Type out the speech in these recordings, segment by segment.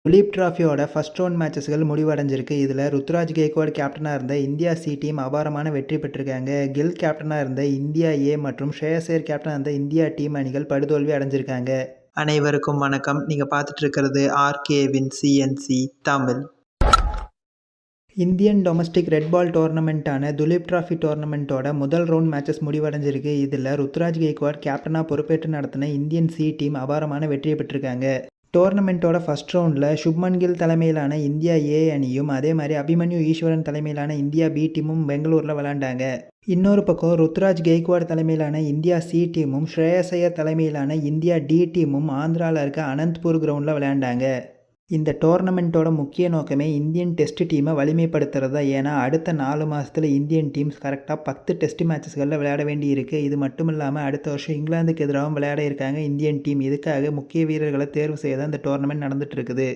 துலீப் டிராஃபியோட first round மேட்சஸ்கள் முடிவடைஞ்சிருக்கு. இதில் ருத்துராஜ் கெய்க்வாட் கேப்டனாக இருந்த இந்தியா சி டீம் அபாரமான வெற்றி பெற்றிருக்காங்க. கில் கேப்டனாக இருந்த இந்தியா ஏ மற்றும் ஷ்ரேயஸ் ஐயர் கேப்டனாக இருந்த இந்தியா டீம் அணிகள் படுதோல்வி அடைஞ்சிருக்காங்க. அனைவருக்கும் வணக்கம். நீங்கள் பார்த்துட்டு இருக்கிறது ஆர்கேவின் CNC Tamil. Indian domestic red ball டோர்னமெண்ட்டான துலீப் டிராஃபி டோர்னமெண்ட்டோட முதல் ரவுண்ட் மேட்சஸ் முடிவடைஞ்சிருக்கு. இதில் ருத்துராஜ் கெய்க்வாட் கேப்டனாக பொறுப்பேற்று நடத்தின இந்தியன் சி டீம் அபாரமான வெற்றியை பெற்றிருக்காங்க. டோர்னமெண்ட்டோட ஃபர்ஸ்ட் ரவுண்டில் சுப்மன் கில் தலைமையிலான இந்தியா ஏ அணியும் அதே மாதிரி அபிமன்யு ஈஸ்வரன் தலைமையிலான இந்தியா பி டீமும் பெங்களூரில் விளையாண்டாங்க. இன்னொரு பக்கம் ருத்துராஜ் கெய்க்வாட் தலைமையிலான இந்தியா சி டீமும் ஷ்ரேயஸ் ஐயர் தலைமையிலான இந்தியா டி டீமும் ஆந்திராவில் இருக்க அனந்த்பூர் கிரவுண்டில் விளையாண்டாங்க. இந்த டோர்னமெண்ட்டோட முக்கிய நோக்கமே இந்தியன் டெஸ்ட் டீமை வலிமைப்படுத்துறது தான். ஏன்னா அடுத்த 4 மாதத்தில் இந்தியன் டீம்ஸ் கரெக்டாக 10 டெஸ்ட் மேட்சஸ்களில் விளையாட வேண்டி இருக்குது. இது மட்டும் இல்லாமல் அடுத்த வருஷம் இங்கிலாந்துக்கு எதிராகவும் விளையாட இருக்காங்க இந்தியன் டீம். இதுக்காக முக்கிய வீரர்களை தேர்வு செய்ய தான் இந்த டோர்னமெண்ட் நடந்துட்டு இருக்குது.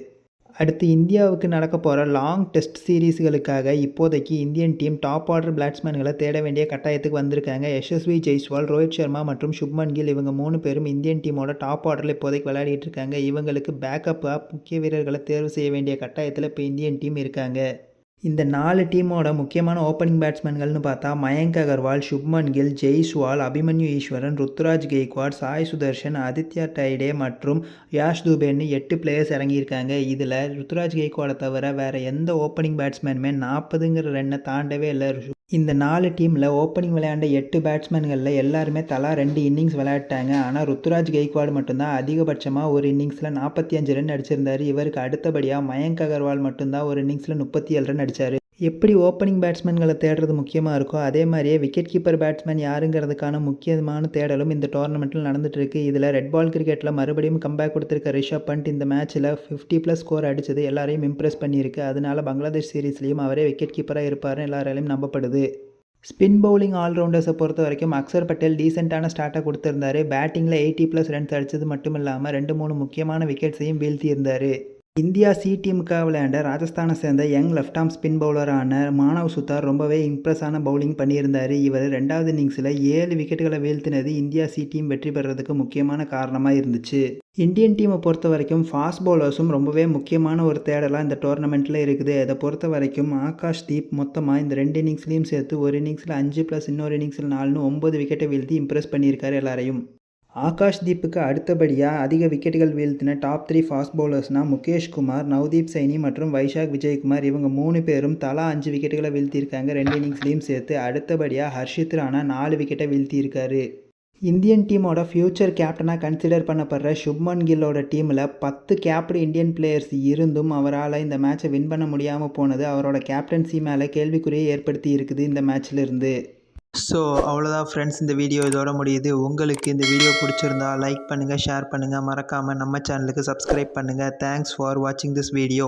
அடுத்து இந்தியாவுக்கு நடக்க போகிற லாங் டெஸ்ட் சீரீஸ்களுக்காக இப்போதைக்கு இந்தியன் டீம் டாப் ஆர்டர் பேட்ஸ்மேன்களை தேட வேண்டிய கட்டாயத்துக்கு வந்திருக்காங்க. யசஸ்வி ஜெய்ஸ்வால், ரோஹித் சர்மா மற்றும் சுப்மன் கில் இவங்க 3 பேரும் இந்தியன் டீமோட டாப் ஆர்டரில் இப்போதைக்கு விளையாடிட்டு இருக்காங்க. இவங்களுக்கு பேக்கப்பாக முக்கிய வீரர்களை தேர்வு செய்ய வேண்டிய கட்டாயத்தில் இப்போ இந்தியன் டீம் இருக்காங்க. இந்த 4 டீமோட முக்கியமான ஓப்பனிங் பேட்ஸ்மேன்கள்னு பார்த்தா மயங்க் அகர்வால், சுப்மன் கில், ஜெய்ஸ்வால், அபிமன்யு ஈஸ்வரன், ருத்துராஜ் கெய்க்வாட், சாய் சுதர்ஷன், ஆதித்யா டைடே மற்றும் யாஷ் துபேன்னு 8 பிளேயர்ஸ் இறங்கியிருக்காங்க. இதில் ருத்துராஜ் கெய்க்வாடை தவிர வேறு எந்த ஓப்பனிங் பேட்ஸ்மேனுமே 40ங்கிற ரன்னை தாண்டவே இல்லை. இந்த 4 டீமில் ஓப்பனிங் விளையாண்ட 8 பேட்ஸ்மேன்களில் எல்லாருமே தலா 2 இன்னிங்ஸ் விளையாட்டாங்க. ஆனால் ருத்துராஜ் கெய்க்வாட் மட்டும்தான் அதிகபட்சமாக ஒரு இன்னிங்ஸில் 45 ரன் அடிச்சிருந்தார். இவருக்கு அடுத்தபடியாக மயங்க் அகர்வால் மட்டும்தான் ஒரு இன்னிங்ஸில் 37 ரன் அடித்தார். எப்படி ஓப்பனிங் பேட்ஸ்மேன்களை தேடுறது முக்கியமாக இருக்கோ அதே மாதிரியே விக்கெட் கீப்பர் பேட்ஸ்மேன் யாருங்கிறதுக்கான முக்கியமான தேடலும் இந்த டோர்னமெண்ட்டில் நடந்துட்டு இருக்கு. இதில் ரெட் பால் கிரிக்கெட்டில் மறுபடியும் கம்பேக் கொடுத்துருக்க ரிஷப் பண்ட் இந்த மேட்ச்சில் 50+ ஸ்கோர் அடித்தது எல்லாரையும் இம்ப்ரெஸ் பண்ணியிருக்கு. அதனால பங்களாதேஷ் சீரீஸ்லேயும் அவரே விக்கெட் கீப்பராக இருப்பார்னு எல்லாராலையும் நம்பப்படுது. ஸ்பின் பவுலிங் ஆல்ரவுண்டர்ஸை பொறுத்த வரைக்கும் அக்சர் பட்டேல் டீசெண்டான ஸ்டார்ட்டை கொடுத்துருந்தாரு. பேட்டிங்கில் 80+ ரன்ஸ் அடித்தது மட்டும் இல்லாமல் 2-3 முக்கியமான விக்கெட்ஸையும் வீழ்த்தியிருந்தார். இந்தியா சி டீமுக்காக விளையாண்ட ராஜஸ்தானை சேர்ந்த யங் லெஃப்ட் ஆர்ம் ஸ்பின் பவுலரான மானவ் சுதார் ரொம்பவே இம்ப்ரெஸ்ஸான பவுலிங் பண்ணியிருந்தார். இவர் 2வது இன்னிங்ஸில் 7 விக்கெட்டுகளை வீழ்த்தினது இந்தியா சி டீம் வெற்றி பெறதுக்கு முக்கியமான காரணமாக இருந்துச்சு. இந்தியன் டீமை பொறுத்த வரைக்கும் ஃபாஸ்ட் பவுலர்ஸும் ரொம்பவே முக்கியமான ஒரு தேடலாக இந்த டோர்னமெண்ட்டில் இருக்குது. அதை பொறுத்த வரைக்கும் ஆகாஷ் தீப் மொத்தமாக இந்த 2 இன்னிங்ஸ்லையும் சேர்த்து ஒரு இன்னிங்ஸில் 5+ இன்னொரு இன்னிங்ஸில் 4ன்னு 9 விக்கெட்டை வீழ்த்தி இம்ப்ரெஸ் பண்ணியிருக்காரு எல்லாரையும். ஆகாஷ் தீப்புக்கு அடுத்தபடியாக அதிக விக்கெட்டுகள் வீழ்த்தின டாப் 3 ஃபாஸ்ட் பவுலர்ஸ்னால் முகேஷ் குமார், நவ்தீப் சைனி மற்றும் வைஷாக் விஜயகுமார். இவங்க 3 பேரும் தலா 5 விக்கெட்டுகளை வீழ்த்தியிருக்காங்க 2 இன்னிங்ஸ்லையும் சேர்த்து. அடுத்தபடியாக ஹர்ஷித் ராணா 4 விக்கெட்டை வீழ்த்தியிருக்காரு. இந்தியன் டீமோட ஃபியூச்சர் கேப்டனாக கன்சிடர் பண்ணப்படுற சுப்மன் கில்லோட டீமில் 10 கேப்டு இந்தியன் பிளேயர்ஸ் இருந்தும் அவரால் இந்த மேட்சை வின் பண்ண முடியாமல் போனது அவரோட கேப்டன்சி மேலே கேள்விக்குறியை ஏற்படுத்தி இருக்குது இந்த மேட்ச்லேருந்து. ஸோ அவ்வளோதான் ஃப்ரெண்ட்ஸ், இந்த வீடியோ இதோட முடியுது. உங்களுக்கு இந்த வீடியோ பிடிச்சிருந்தா லைக் பண்ணுங்கள், ஷேர் பண்ணுங்கள், மறக்காமல் நம்ம சேனலுக்கு சப்ஸ்கிரைப் பண்ணுங்கள். தேங்க்ஸ் ஃபார் வாட்சிங் திஸ் வீடியோ.